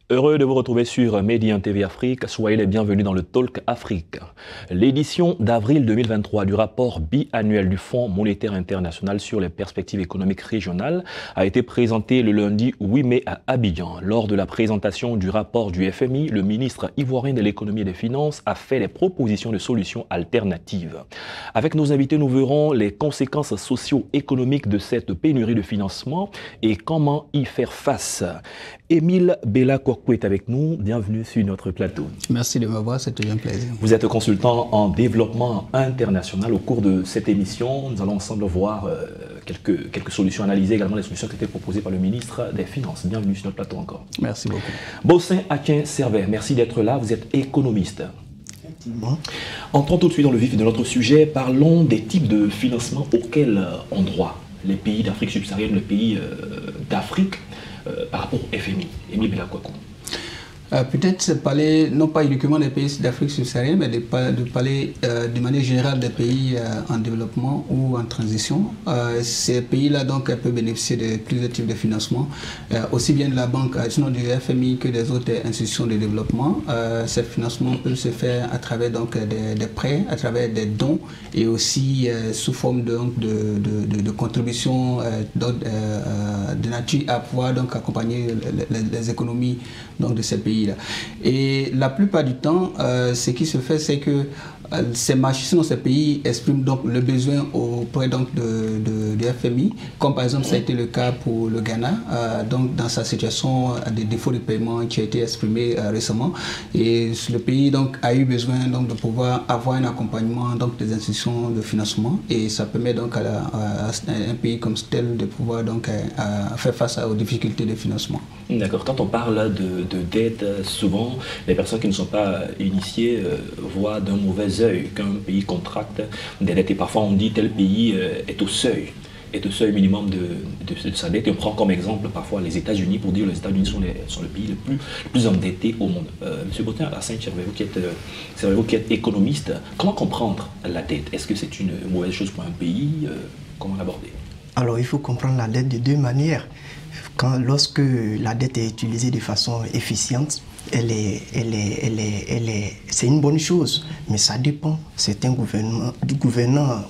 Heureux de vous retrouver sur Médien TV Afrique. Soyez les bienvenus dans le Talk Afrique. L'édition d'avril 2023 du rapport biannuel du Fonds monétaire international sur les perspectives économiques régionales a été présentée le lundi 8 mai à Abidjan. Lors de la présentation du rapport du FMI, le ministre ivoirien de l'économie et des finances a fait des propositions de solutions alternatives. Avec nos invités, nous verrons les conséquences socio-économiques de cette pénurie de financement et comment y faire face. Émile Bella Kouakou est avec nous. Bienvenue sur notre plateau. Merci de m'avoir, c'est toujours un plaisir. Vous êtes consultant en développement international. Au cours de cette émission, nous allons ensemble voir quelques solutions, analyser également les solutions qui étaient proposées par le ministre des Finances. Bienvenue sur notre plateau encore. Merci beaucoup. Bossin Akin-Servet, merci d'être là. Vous êtes économiste. Effectivement. Entrons tout de suite dans le vif de notre sujet. Parlons des types de financement auxquels ont droit les pays d'Afrique subsaharienne, les pays d'Afrique, par rapport au FMI. Émile Bella Kouakou. Peut-être parler, non pas uniquement des pays d'Afrique subsaharienne, mais de parler de manière générale des pays en développement ou en transition. Ces pays-là donc peuvent bénéficier de plusieurs types de financement, aussi bien de la banque, sinon du FMI que des autres institutions de développement. Ces financements peuvent se faire à travers donc des prêts, à travers des dons et aussi sous forme de contributions de nature à pouvoir donc accompagner les économies donc de ces pays. Et la plupart du temps, ce qui se fait, c'est que ces marchés, sinon ces pays expriment donc le besoin auprès donc du FMI, comme par exemple ça a été le cas pour le Ghana, donc dans sa situation de défaut de paiement qui a été exprimé récemment. Et le pays donc a eu besoin donc de pouvoir avoir un accompagnement donc des institutions de financement, et ça permet donc à un pays comme tel de pouvoir donc faire face aux difficultés de financement. D'accord. Quand on parle de dette, souvent les personnes qui ne sont pas initiées voient d'un mauvais œil qu'un pays contracte des dettes, et parfois on dit tel pays est au seuil minimum de sa dette. Et on prend comme exemple parfois les États-Unis pour dire que les États-Unis sont le pays le plus endetté au monde. Monsieur Bottin, vous qui êtes économiste, comment comprendre la dette? Est-ce que c'est une mauvaise chose pour un pays? Comment l'aborder? Alors il faut comprendre la dette de deux manières. Lorsque la dette est utilisée de façon efficiente, c'est une bonne chose, mais ça dépend. Certains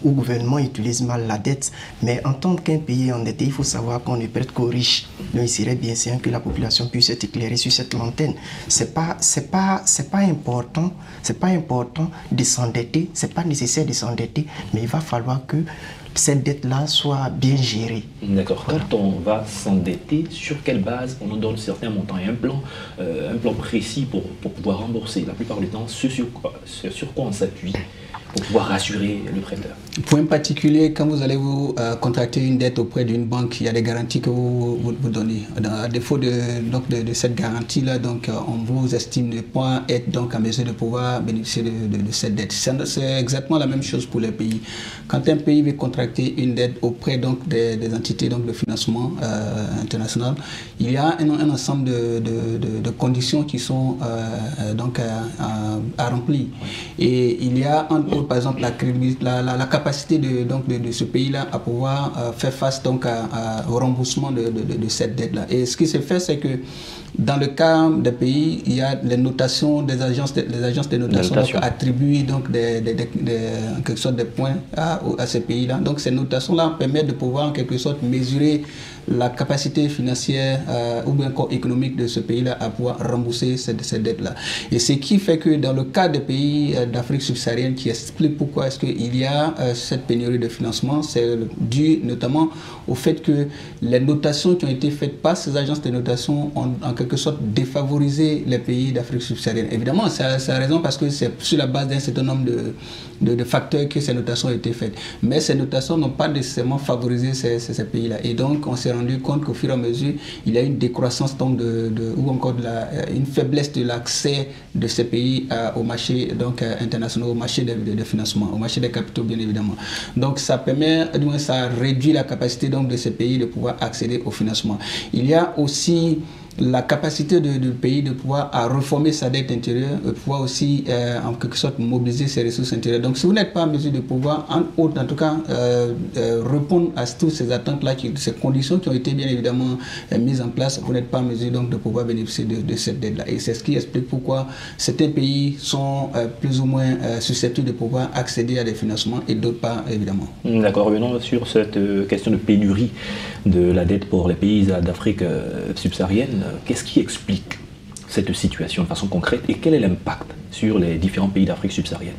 gouvernements utilisent mal la dette, mais en tant qu'un pays endetté, il faut savoir qu'on ne prête qu'aux riches. Donc il serait bien sûr que la population puisse être éclairée sur cette lanterne. C'est pas important de s'endetter, c'est pas nécessaire de s'endetter, mais il va falloir que cette dette-là soit bien gérée. D'accord. Quand on va s'endetter, sur quelle base on nous donne certains montants et un plan précis pour pouvoir rembourser? La plupart du temps, sur quoi on s'appuie pour pouvoir rassurer le prêteur? Point particulier, quand vous allez vous contracter une dette auprès d'une banque, il y a des garanties que vous donnez. À défaut de cette garantie-là, donc on vous estime ne pas être donc en mesure de pouvoir bénéficier de cette dette. C'est exactement la même chose pour les pays. Quand un pays veut contracter une dette auprès donc des entités donc de financement international, il y a un ensemble de conditions qui sont donc à remplir. Et il y a entre autres, par exemple, la capacité de ce pays-là à pouvoir faire face donc au remboursement de cette dette-là. Et ce qui se fait, c'est que dans le cas des pays, il y a les notations des agences de notation donc, attribuent donc en quelque sorte des points à ces pays-là. Donc ces notations-là permettent de pouvoir en quelque sorte mesurer la capacité financière ou bien encore économique de ce pays-là à pouvoir rembourser cette dette-là. Et ce qui fait que dans le cas des pays d'Afrique subsaharienne, qui explique pourquoi est-ce qu'il y a cette pénurie de financement, c'est dû notamment au fait que les notations qui ont été faites par ces agences de notation ont en quelque sorte défavorisé les pays d'Afrique subsaharienne. Évidemment, c'est la raison parce que c'est sur la base d'un certain nombre de facteurs que ces notations ont été faites. Mais ces notations n'ont pas nécessairement favorisé ces pays-là. Et donc, on s'est rendu compte qu'au fur et à mesure, il y a une décroissance donc ou encore une faiblesse de l'accès de ces pays au marché donc, international, au marché de financement, au marché des capitaux, bien évidemment. Donc, ça permet, du moins, ça réduit la capacité donc, de ces pays de pouvoir accéder au financement. Il y a aussi la capacité du pays de pouvoir à reformer sa dette intérieure, de pouvoir aussi en quelque sorte mobiliser ses ressources intérieures. Donc si vous n'êtes pas en mesure de pouvoir, en tout cas, répondre à toutes ces attentes-là, ces conditions qui ont été bien évidemment mises en place, vous n'êtes pas en mesure donc de pouvoir bénéficier de cette dette-là. Et c'est ce qui explique pourquoi certains pays sont plus ou moins susceptibles de pouvoir accéder à des financements et d'autres pas, évidemment. D'accord, revenons sur cette question de pénurie de la dette pour les pays d'Afrique subsaharienne. Qu'est-ce qui explique cette situation de façon concrète et quel est l'impact sur les différents pays d'Afrique subsaharienne?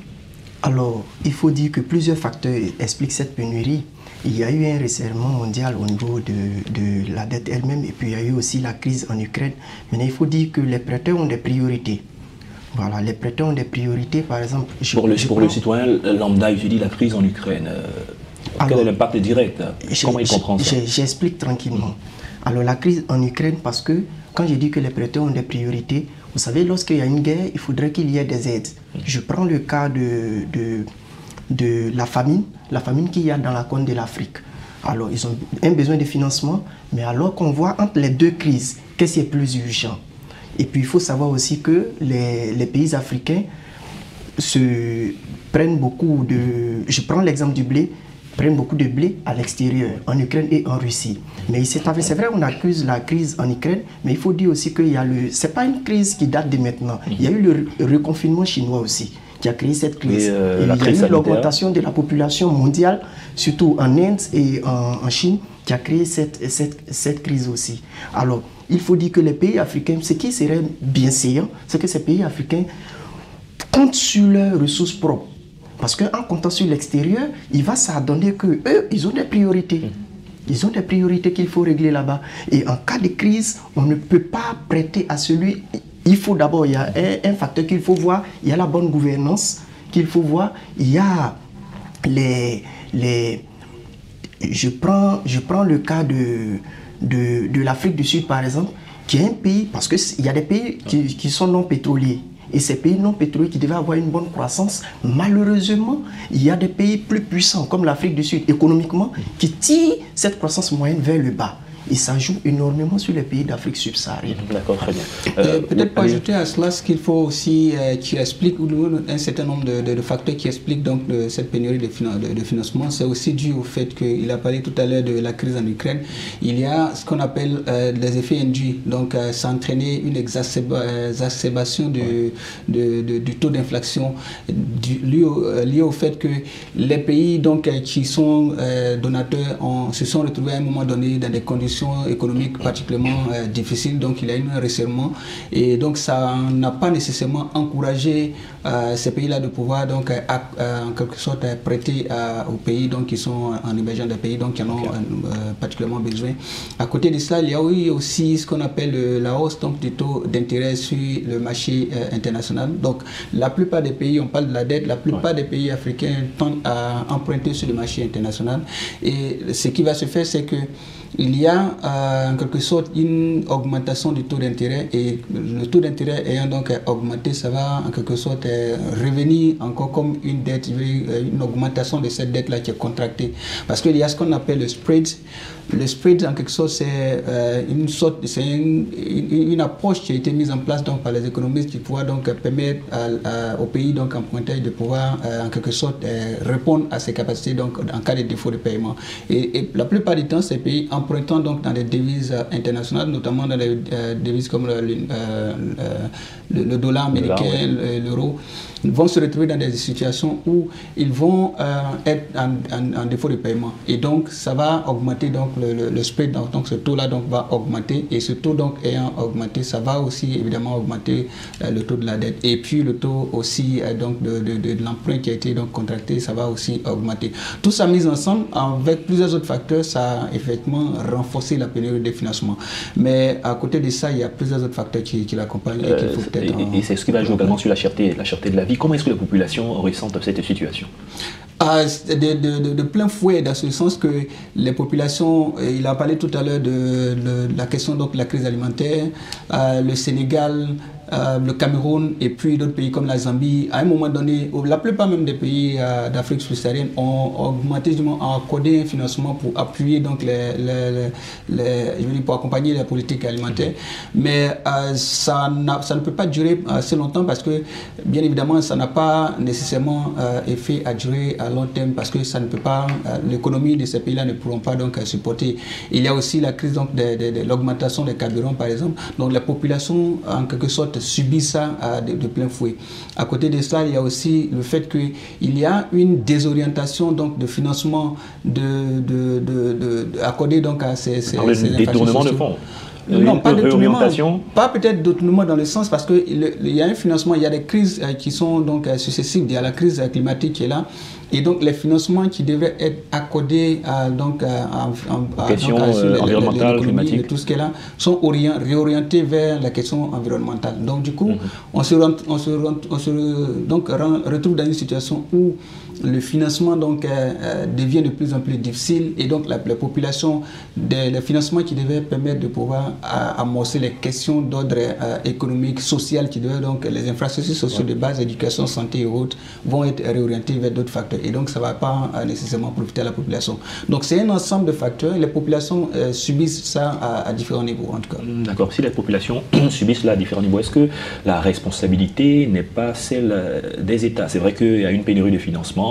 Alors, il faut dire que plusieurs facteurs expliquent cette pénurie. Il y a eu un resserrement mondial au niveau de la dette elle-même et puis il y a eu aussi la crise en Ukraine. Maintenant, il faut dire que les prêteurs ont des priorités. Voilà, les prêteurs ont des priorités, par exemple... Pour le citoyen lambda, il se dit la crise en Ukraine. Quel est l'impact direct? Comment il comprend ça? J'explique tranquillement. Alors, la crise en Ukraine, parce que quand je dis que les prêteurs ont des priorités, vous savez, lorsqu'il y a une guerre, il faudrait qu'il y ait des aides. Je prends le cas de la famine qu'il y a dans la corne de l'Afrique. Alors, ils ont un besoin de financement, mais alors qu'on voit entre les deux crises, qu'est-ce qui est plus urgent? Et puis, il faut savoir aussi que les pays africains se prennent beaucoup de... Je prends l'exemple du blé, prennent beaucoup de blé à l'extérieur, en Ukraine et en Russie. Mais c'est vrai, on accuse la crise en Ukraine, mais il faut dire aussi qu'il y a le... C'est pas une crise qui date de maintenant. Il y a eu le reconfinement chinois aussi, qui a créé cette crise. Et il y a eu l'augmentation de la population mondiale, surtout en Inde et en Chine, qui a créé cette crise aussi. Alors, il faut dire que les pays africains, ce qui serait bien séant, c'est que ces pays africains comptent sur leurs ressources propres. Parce qu'en comptant sur l'extérieur, il va s'adonner qu'eux, ils ont des priorités. Ils ont des priorités qu'il faut régler là-bas. Et en cas de crise, on ne peut pas prêter à celui... Il faut d'abord, il y a un facteur qu'il faut voir, il y a la bonne gouvernance qu'il faut voir, il y a Je prends le cas de l'Afrique du Sud, par exemple, qui est un pays, parce qu'il y a des pays qui sont non pétroliers. Et ces pays non pétroliers qui devaient avoir une bonne croissance, malheureusement, il y a des pays plus puissants, comme l'Afrique du Sud, économiquement, qui tirent cette croissance moyenne vers le bas. Et ça joue énormément sur les pays d'Afrique subsaharienne. D'accord, très bien. Peut-être pour ajouter à cela, ce qu'il faut aussi, qui explique un certain nombre de facteurs qui expliquent donc cette pénurie de financement, c'est aussi dû au fait qu'il a parlé tout à l'heure de la crise en Ukraine. Il y a ce qu'on appelle les effets induits, donc ça a entraîné une exacerbation du taux d'inflation lié au fait que les pays donc, qui sont donateurs se sont retrouvés à un moment donné dans des conditions économiques particulièrement difficiles, donc il y a eu un resserrement et donc ça n'a pas nécessairement encouragé ces pays-là de pouvoir donc en quelque sorte prêter aux pays donc qui sont en émergence des pays donc qui en ont particulièrement besoin. À côté de cela, il y a eu aussi ce qu'on appelle la hausse donc du taux d'intérêt sur le marché international. Donc la plupart des pays, on parle de la dette, la plupart des pays africains tendent à emprunter sur le marché international et ce qui va se faire, c'est que il y a en quelque sorte une augmentation du taux d'intérêt et le taux d'intérêt ayant donc augmenté, ça va en quelque sorte revenir encore comme une dette, une augmentation de cette dette-là qui est contractée. Parce qu'il y a ce qu'on appelle le spread. Le spread, en quelque sorte, c'est une approche qui a été mise en place donc, par les économistes qui pourra donc permettre aux pays donc empruntés de pouvoir en quelque sorte répondre à ces capacités donc en cas de défaut de paiement. Et la plupart du temps, ces pays empruntant donc dans des devises internationales, notamment dans des devises comme le dollar américain, l'euro, vont se retrouver dans des situations où ils vont être en défaut de paiement. Et donc, ça va augmenter donc le spread, donc ce taux-là donc va augmenter et ce taux donc ayant augmenté, ça va aussi évidemment augmenter le taux de la dette et puis le taux aussi donc de l'emprunt qui a été donc contracté, ça va aussi augmenter. Tout ça mis ensemble avec plusieurs autres facteurs, ça a effectivement renforcé la pénurie de financement. Mais à côté de ça, il y a plusieurs autres facteurs qui l'accompagnent et qu'il faut peut-être... Et c'est ce qui va jouer également sur la cherté de la vie. Comment est-ce que la population ressent cette situation? De plein fouet, dans ce sens que les populations, il a parlé tout à l'heure de la question donc de la crise alimentaire, le Sénégal, le Cameroun et puis d'autres pays comme la Zambie, à un moment donné, la plupart même des pays d'Afrique subsaharienne ont augmenté, ont accordé un financement pour appuyer donc pour accompagner la politique alimentaire. Mais ça ne peut pas durer assez longtemps parce que, bien évidemment, ça n'a pas nécessairement effet à durer à long terme parce que ça ne peut pas, l'économie de ces pays-là ne pourront pas donc supporter. Il y a aussi la crise donc de l'augmentation des carburants, par exemple. Donc la population, en quelque sorte, subit ça de plein fouet. À côté de ça, il y a aussi le fait qu'il y a une désorientation donc de financement accordé donc à ces détournement de fonds. Non, pas détournement, pas peut-être détournement dans le sens parce qu'il y a un financement, il y a des crises qui sont donc successives, il y a la crise climatique qui est là, et donc les financements qui devraient être accordés questions environnementales, climatiques, et tout ce qui est là, sont réorientés vers la question environnementale. Donc du coup, on se retrouve dans une situation où le financement donc devient de plus en plus difficile et donc la population, le financement qui devait permettre de pouvoir amorcer les questions d'ordre économique, social, qui devaient donc les infrastructures sociales de base, éducation, santé et autres, vont être réorientées vers d'autres facteurs et donc ça ne va pas nécessairement profiter à la population. Donc c'est un ensemble de facteurs et les populations subissent ça à différents niveaux en tout cas. D'accord, si les populations subissent là à différents niveaux, est-ce que la responsabilité n'est pas celle des États? C'est vrai qu'il y a une pénurie de financement.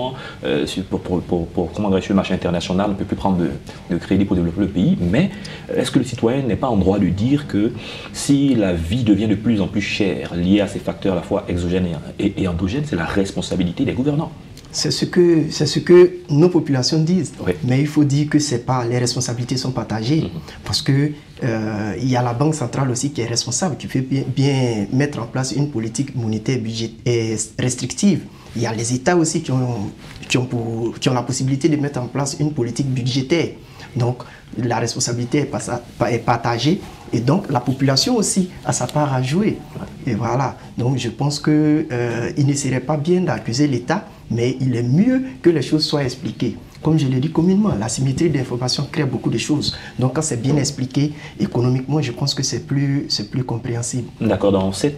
Pour le marché international, on ne peut plus prendre de crédit pour développer le pays, mais est-ce que le citoyen n'est pas en droit de dire que si la vie devient de plus en plus chère, liée à ces facteurs à la fois exogènes et endogènes, c'est la responsabilité des gouvernants? C'est ce que nos populations disent, oui. Mais il faut dire que les responsabilités sont partagées, parce que il y a la Banque centrale aussi qui est responsable, qui fait bien mettre en place une politique monétaire budgétaire restrictive. Il y a les États aussi qui ont la possibilité de mettre en place une politique budgétaire. Donc, la responsabilité est partagée et donc la population aussi a sa part à jouer. Et voilà. Donc, je pense qu'il ne serait pas bien d'accuser l'État, mais il est mieux que les choses soient expliquées. Comme je l'ai dit communément, la symétrie d'information crée beaucoup de choses. Donc, quand c'est bien expliqué économiquement, je pense que c'est plus compréhensible. D'accord. Dans ce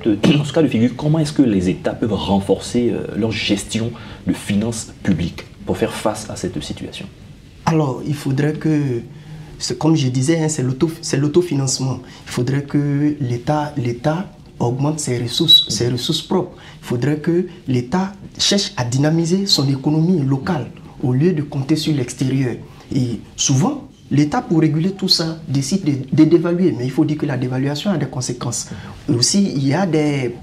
cas de figure, comment est-ce que les États peuvent renforcer leur gestion de finances publiques pour faire face à cette situation? Alors, il faudrait que, comme je disais, hein, c'est l'autofinancement. Il faudrait que l'État augmente ses ressources propres. Il faudrait que l'État cherche à dynamiser son économie locale au lieu de compter sur l'extérieur. Et souvent, l'État, pour réguler tout ça, décide de dévaluer. Mais il faut dire que la dévaluation a des conséquences. Et aussi, il y a des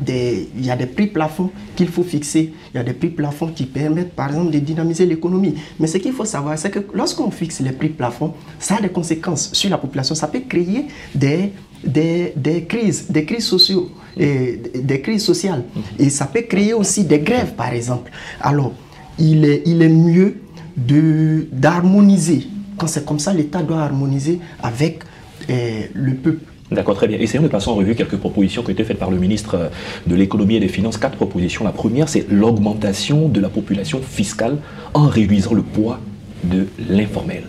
prix plafonds qu'il faut fixer. Il y a des prix plafonds qui permettent, par exemple, de dynamiser l'économie. Mais ce qu'il faut savoir, c'est que lorsqu'on fixe les prix plafonds, ça a des conséquences sur la population. Ça peut créer des crises sociaux, des crises sociales. Et ça peut créer aussi des grèves, par exemple. Alors, il est mieux d'harmoniser. Quand c'est comme ça, l'État doit harmoniser avec le peuple. D'accord, très bien. Essayons de passer en revue quelques propositions qui ont été faites par le ministre de l'économie et des finances. 4 propositions. La première, c'est l'augmentation de la population fiscale en réduisant le poids de l'informel.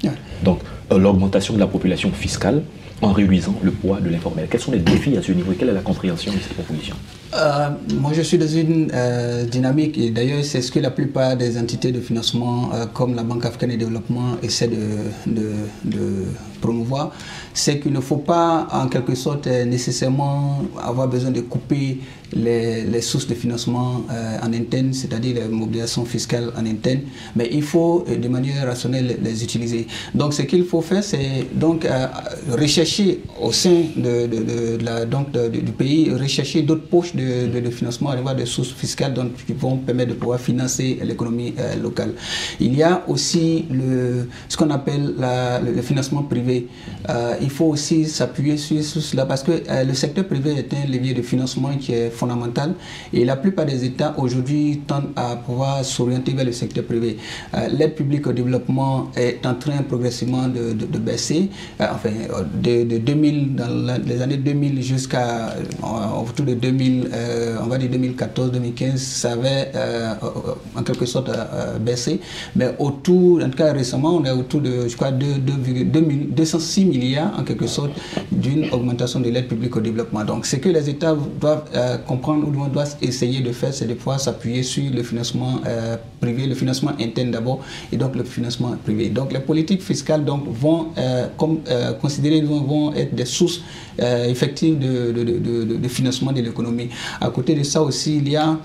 Yeah. Donc, l'augmentation de la population fiscale en réduisant le poids de l'informel. Quels sont les défis à ce niveau et quelle est la compréhension de cette proposition? Moi, je suis dans une dynamique, et d'ailleurs, c'est ce que la plupart des entités de financement, comme la Banque africaine de développement, essaient de promouvoir. C'est qu'il ne faut pas, en quelque sorte, nécessairement avoir besoin de couper les sources de financement en interne, c'est-à-dire les mobilisations fiscales en interne, mais il faut, de manière rationnelle, les utiliser. Donc, ce qu'il faut faire, c'est donc rechercher au sein du pays, rechercher d'autres poches de financement, avoir des sources fiscales qui vont permettre de pouvoir financer l'économie locale. Il y a aussi ce qu'on appelle le financement privé. Il faut aussi s'appuyer sur cela parce que le secteur privé est un levier de financement qui est fondamental et la plupart des États aujourd'hui tendent à pouvoir s'orienter vers le secteur privé. L'aide publique au développement est en train progressivement de baisser. Enfin, de 2000, dans les années 2000 jusqu'à autour de 2000, on va dire 2014-2015, ça avait en quelque sorte baissé. Mais autour, en tout cas récemment, on est autour de, je crois, 2 206 milliards en quelque sorte d'une augmentation de l'aide publique au développement. Donc ce que les États doivent comprendre ou doivent essayer de faire, c'est de pouvoir s'appuyer sur le financement privé, le financement interne d'abord, et donc le financement privé. Donc les politiques fiscales donc, vont vont être des sources effectives de financement de l'économie. À côté de ça aussi, il y a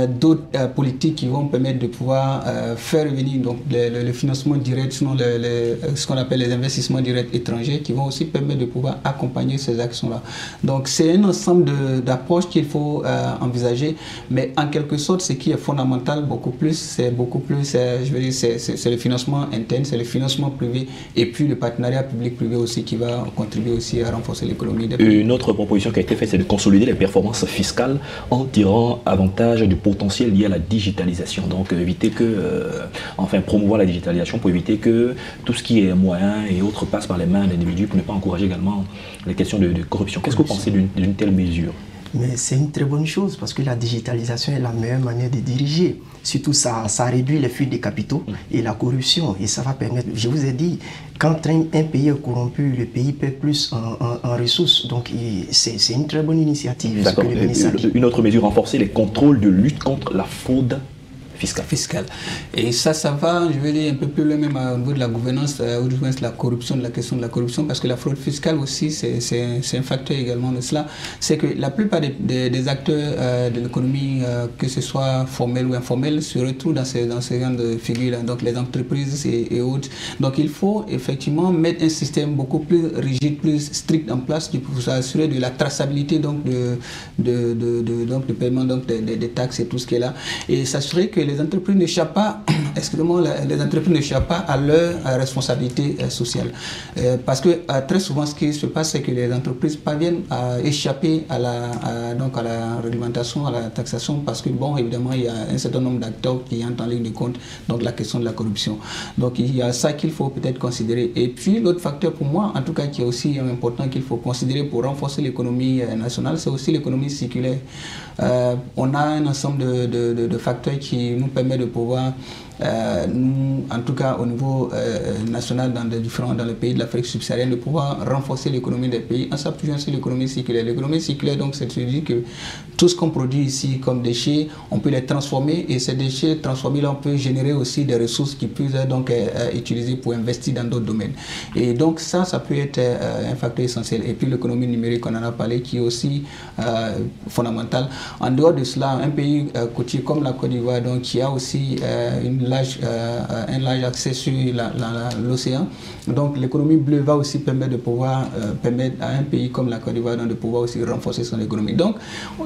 d'autres politiques qui vont permettre de pouvoir faire revenir donc, le financement direct, sinon ce qu'on appelle les investissements directs étrangers, qui vont aussi permettre de pouvoir accompagner ces actions-là. Donc c'est un ensemble d'approches qu'il faut envisager, mais en quelque sorte, ce qui est fondamental c'est le financement interne, c'est le financement privé, et puis le partenariat public-privé aussi qui va contribuer aussi à renforcer l'économie des pays. Une autre proposition qui a été faite, c'est de consolider les performances fiscales en tirant avantage du potentiel lié à la digitalisation. Donc éviter promouvoir la digitalisation pour éviter que tout ce qui est moyen et autres passe par les mains d'individus, pour ne pas encourager également les questions de corruption. Qu'est-ce que vous pensez d'une telle mesure? Mais c'est une très bonne chose parce que la digitalisation est la meilleure manière de diriger. Surtout, ça réduit les fuites des capitaux et la corruption. Et ça va permettre, je vous ai dit, quand un pays est corrompu, le pays perd plus en ressources. Donc, c'est une très bonne initiative. D'accord. Une autre mesure, renforcer les contrôles de lutte contre la fraude fiscale. Et ça va, je vais dire, un peu plus loin même au niveau de la gouvernance, ou du moins la corruption, de la question de la corruption, parce que la fraude fiscale aussi, c'est un facteur également de cela. C'est que la plupart des acteurs de l'économie, que ce soit formel ou informel, se retrouvent dans ces genres de figures-là, donc les entreprises et autres. Donc il faut effectivement mettre un système beaucoup plus rigide, plus strict en place pour s'assurer de la traçabilité donc, de paiement donc, des taxes et tout ce qui est là, et s'assurer que les entreprises n'échappent pas, à leur responsabilité sociale. Parce que très souvent, ce qui se passe, c'est que les entreprises parviennent à échapper à la réglementation, à la taxation, parce que, bon, évidemment, il y a un certain nombre d'acteurs qui entrent en ligne de compte, donc la question de la corruption. Donc, il y a ça qu'il faut peut-être considérer. Et puis, l'autre facteur pour moi, en tout cas, qui est aussi important qu'il faut considérer pour renforcer l'économie nationale, c'est aussi l'économie circulaire. On a un ensemble de facteurs qui nous permettent de pouvoir, nous, en tout cas au niveau national dans les pays de l'Afrique subsaharienne, de pouvoir renforcer l'économie des pays en s'appuyant sur l'économie circulaire. L'économie circulaire, donc, c'est de dire que tout ce qu'on produit ici comme déchets, on peut les transformer, et ces déchets transformés là, on peut générer aussi des ressources qui peuvent donc être utilisées pour investir dans d'autres domaines. Et donc ça peut être un facteur essentiel. Et puis l'économie numérique, on en a parlé, qui est aussi fondamentale. En dehors de cela, un pays côtier comme la Côte d'Ivoire, donc, qui a aussi un large accès sur l'océan. Donc l'économie bleue va aussi permettre à un pays comme la Côte d'Ivoire de pouvoir aussi renforcer son économie. Donc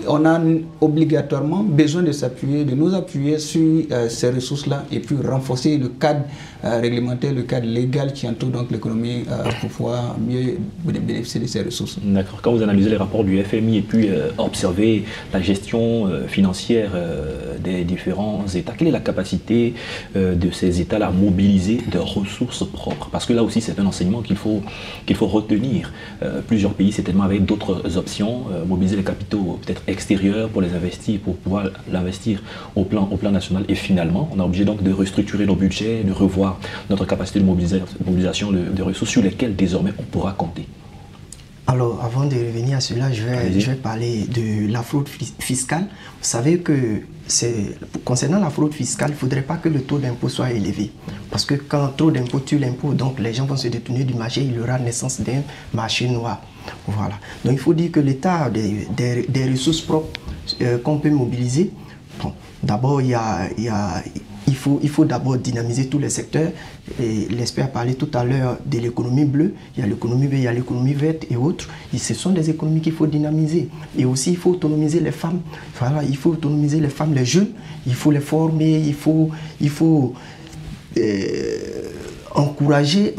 on a obligatoirement besoin de nous appuyer sur ces ressources-là, et puis renforcer le cadre réglementaire, le cadre légal qui entoure donc l'économie pour pouvoir mieux bénéficier de ces ressources. D'accord. Quand vous analysez les rapports du FMI et puis observez la gestion financière des différents États, quelle est la capacité de ces États-là à mobiliser de ressources propres? Parce que là aussi, c'est un enseignement qu'il faut retenir. Plusieurs pays, certainement avec d'autres options, mobiliser les capitaux peut-être extérieurs pour les investir, pour pouvoir l'investir au plan national. Et finalement, on est obligé donc de restructurer nos budgets, de revoir notre capacité de mobilisation de ressources sur lesquelles désormais on pourra compter. Alors, avant de revenir à cela, je vais parler de la fraude fiscale. Vous savez que concernant la fraude fiscale, il ne faudrait pas que le taux d'impôt soit élevé. Parce que quand trop d'impôt tue l'impôt, donc les gens vont se détourner du marché, il y aura naissance d'un marché noir. Voilà. Donc, il faut dire que l'État a des ressources propres qu'on peut mobiliser. Bon, d'abord, il faut d'abord dynamiser tous les secteurs. L'expert parlait tout à l'heure de l'économie bleue. Il y a l'économie bleue, il y a l'économie verte et autres. Et ce sont des économies qu'il faut dynamiser. Et aussi, il faut autonomiser les femmes. Voilà, il faut autonomiser les femmes, les jeunes. Il faut les former. Il faut encourager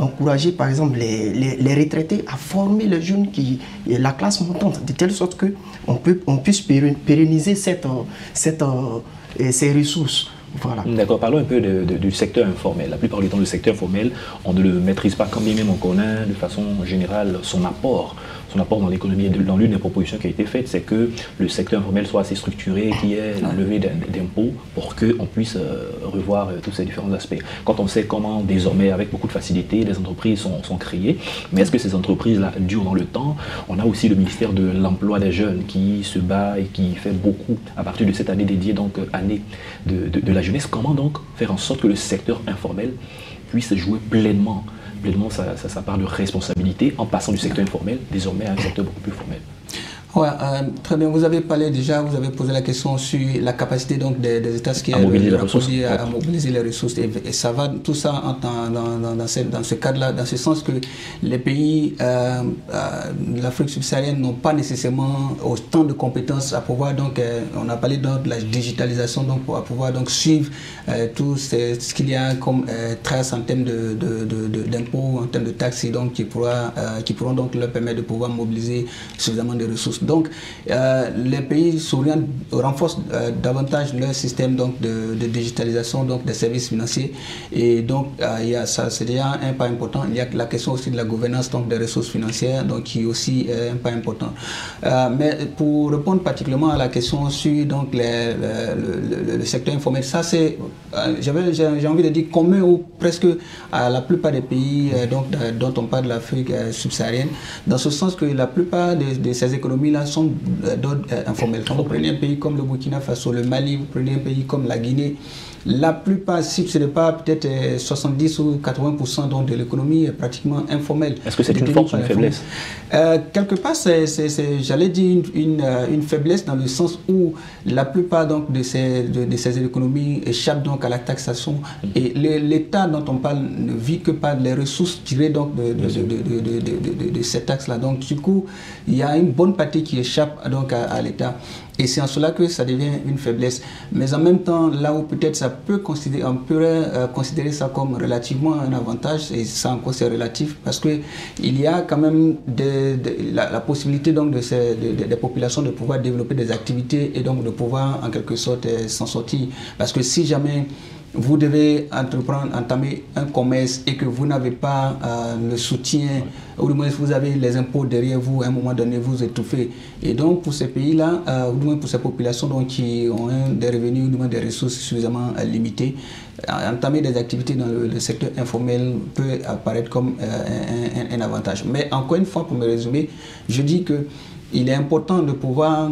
par exemple les retraités à former les jeunes, la classe montante, de telle sorte qu'on puisse pérenniser ces ressources. Voilà. D'accord, parlons un peu du secteur informel. La plupart du temps, le secteur informel, on ne le maîtrise pas, quand bien même on connaît de façon générale son apport son apport dans l'économie. Dans l'une des propositions qui a été faite, c'est que le secteur informel soit assez structuré, qu'il y ait la levée d'impôts pour qu'on puisse revoir tous ces différents aspects. Quand on sait comment désormais, avec beaucoup de facilité, les entreprises sont créées, mais est-ce que ces entreprises-là durent dans le temps? On a aussi le ministère de l'Emploi des Jeunes qui se bat et qui fait beaucoup à partir de cette année dédiée, donc année de la jeunesse. Comment donc faire en sorte que le secteur informel puisse jouer pleinement sa part de responsabilité en passant du secteur informel désormais à un secteur beaucoup plus formel? Ouais, très bien. Vous avez parlé déjà, vous avez posé la question sur la capacité donc des États à mobiliser les ressources. Et ça va, tout ça dans ce cadre-là, dans ce sens que les pays de l'Afrique subsaharienne n'ont pas nécessairement autant de compétences à pouvoir, donc, on a parlé donc de la digitalisation, donc pour pouvoir donc suivre tout ce qu'il y a comme traces en termes d'impôts, en termes de taxes, donc qui pourront donc leur permettre de pouvoir mobiliser suffisamment de ressources. Donc, les pays souriants renforcent davantage leur système donc, de digitalisation donc, des services financiers. Et donc, il y a ça, c'est déjà un pas important. Il y a la question aussi de la gouvernance donc, des ressources financières, donc, qui est aussi un pas important. Mais pour répondre particulièrement à la question sur donc, le secteur informel, ça c'est, j'ai envie de dire, commun ou presque à la plupart des pays dont on parle de l'Afrique subsaharienne, dans ce sens que la plupart de ces économies-là sont d'ordre informel. Quand vous prenez un pays comme le Burkina Faso, le Mali, vous prenez un pays comme la Guinée, la plupart, si ce n'est pas peut-être 70 ou 80% donc, de l'économie est pratiquement informelle. Est-ce que c'est une force ou une faiblesse? Quelque part, j'allais dire une faiblesse dans le sens où la plupart donc, de ces économies échappent donc, à la taxation et l'État dont on parle ne vit que par les ressources tirées donc, de ces taxes-là. Donc du coup, il y a une bonne partie qui échappe donc, à l'État. Et c'est en cela que ça devient une faiblesse. Mais en même temps, là où peut-être ça peut on pourrait considérer ça comme relativement un avantage, et ça encore c'est relatif, parce qu'il y a quand même la possibilité donc des populations de pouvoir développer des activités et donc de pouvoir en quelque sorte s'en sortir. Parce que si jamais vous devez entamer un commerce et que vous n'avez pas le soutien, ou du moins vous avez les impôts derrière vous, à un moment donné vous étouffez. Et donc pour ces pays-là, ou du moins pour ces populations donc, qui ont des revenus, ou du moins des ressources suffisamment limitées, entamer des activités dans le secteur informel peut apparaître comme un avantage. Mais encore une fois, pour me résumer, je dis qu'il est important de pouvoir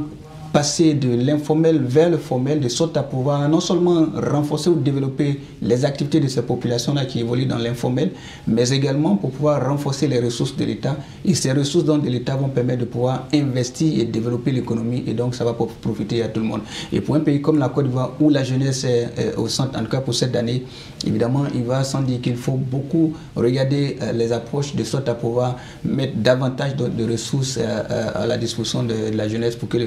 passer de l'informel vers le formel, de sorte à pouvoir non seulement renforcer ou développer les activités de ces populations-là qui évoluent dans l'informel, mais également pour pouvoir renforcer les ressources de l'État. Et ces ressources de l'État vont permettre de pouvoir investir et développer l'économie, et donc ça va profiter à tout le monde. Et pour un pays comme la Côte d'Ivoire, où la jeunesse est au centre, en tout cas pour cette année, évidemment, il va sans dire qu'il faut beaucoup regarder les approches de sorte à pouvoir mettre davantage de ressources à la disposition de la jeunesse pour que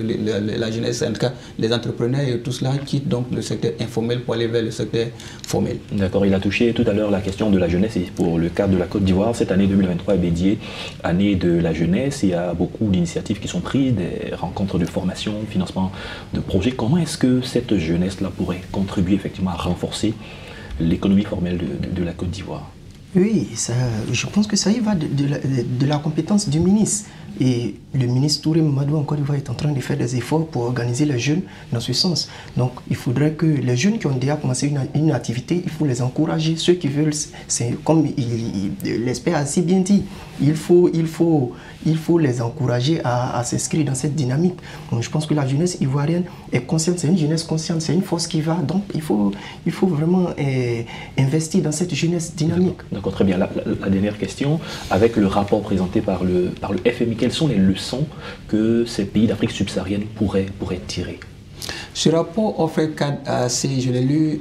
la jeunesse, en tout cas les entrepreneurs et tout cela quittent donc le secteur informel pour aller vers le secteur formel. D'accord, il a touché tout à l'heure la question de la jeunesse et pour le cadre de la Côte d'Ivoire, cette année 2023 est dédiée année de la jeunesse. Il y a beaucoup d'initiatives qui sont prises, des rencontres de formation, financement de projets. Comment est-ce que cette jeunesse-là pourrait contribuer effectivement à renforcer l'économie formelle de la Côte d'Ivoire? Oui, je pense que ça y va de la compétence du ministre. Et le ministre Touré Mamadou en Côte d'Ivoire est en train de faire des efforts pour organiser les jeunes dans ce sens. Donc il faudrait que les jeunes qui ont déjà commencé une activité, il faut les encourager. Ceux qui veulent, c'est comme l'expert a si bien dit, il faut les encourager à s'inscrire dans cette dynamique. Donc je pense que la jeunesse ivoirienne est consciente, c'est une jeunesse consciente, c'est une force qui va. Donc il faut vraiment investir dans cette jeunesse dynamique. D'accord, très bien. La dernière question, avec le rapport présenté par le FMI, quelles sont les leçons que ces pays d'Afrique subsaharienne pourraient tirer? Ce rapport offre un cadre assez, je l'ai lu,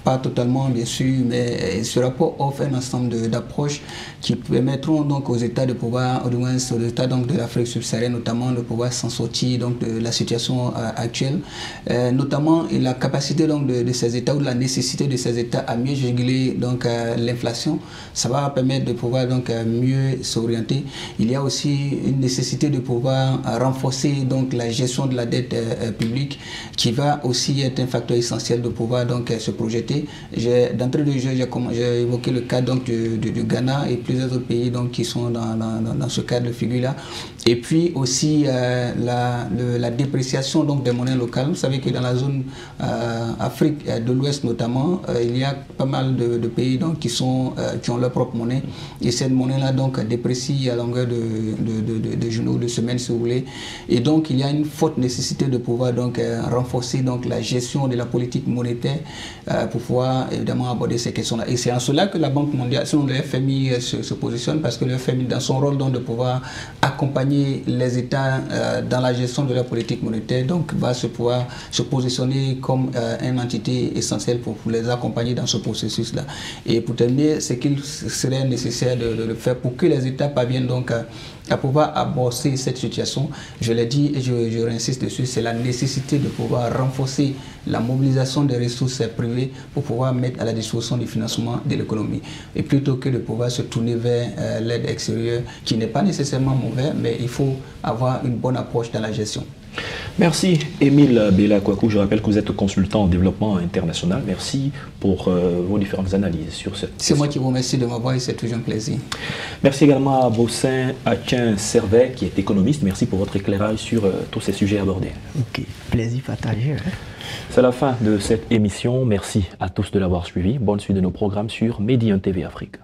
pas totalement bien sûr, mais ce rapport offre un ensemble d'approches qui permettront donc aux États de pouvoir, au moins aux États donc de l'Afrique subsaharienne notamment, de pouvoir s'en sortir donc de la situation actuelle, notamment la capacité donc de ces États ou la nécessité de ces États à mieux réguler donc l'inflation. Ça va permettre de pouvoir donc mieux s'orienter. Il y a aussi une nécessité de pouvoir renforcer donc la gestion de la dette publique économique qui va aussi être un facteur essentiel de pouvoir donc se projeter. D'entrée de jeu, j'ai évoqué le cas donc du Ghana et plusieurs autres pays donc qui sont dans ce cas de figure-là. Et puis aussi la dépréciation donc des monnaies locales. Vous savez que dans la zone Afrique de l'Ouest notamment, il y a pas mal de pays donc qui ont leur propre monnaie. Et cette monnaie-là donc déprécie à longueur de journaux, de semaines si vous voulez. Et donc il y a une forte nécessité de pouvoir donc renforcer donc la gestion de la politique monétaire pour pouvoir évidemment aborder ces questions-là. Et c'est en cela que la Banque mondiale, selon le FMI, se positionne, parce que le FMI, dans son rôle donc de pouvoir accompagner les États dans la gestion de la politique monétaire, donc va pouvoir se positionner comme une entité essentielle pour les accompagner dans ce processus-là. Et pour terminer, c'est qu'il serait nécessaire de le faire pour que les États parviennent donc à pouvoir aborder cette situation. Je l'ai dit et je réinsiste dessus, c'est la nécessité de pouvoir renforcer la mobilisation des ressources privées pour pouvoir mettre à la disposition du financement de l'économie. Et plutôt que de pouvoir se tourner vers l'aide extérieure, qui n'est pas nécessairement mauvais, mais il faut avoir une bonne approche dans la gestion. Merci Émile Bella Kouakou. Je rappelle que vous êtes consultant en développement international. Merci pour vos différentes analyses sur cette question. C'est moi qui vous remercie de m'avoir et c'est toujours un plaisir. Merci également à Bossin Atien Servet qui est économiste. Merci pour votre éclairage sur tous ces sujets abordés. Ok, plaisir partagé. C'est la fin de cette émission. Merci à tous de l'avoir suivi. Bonne suite de nos programmes sur Medi 1 TV Afrique.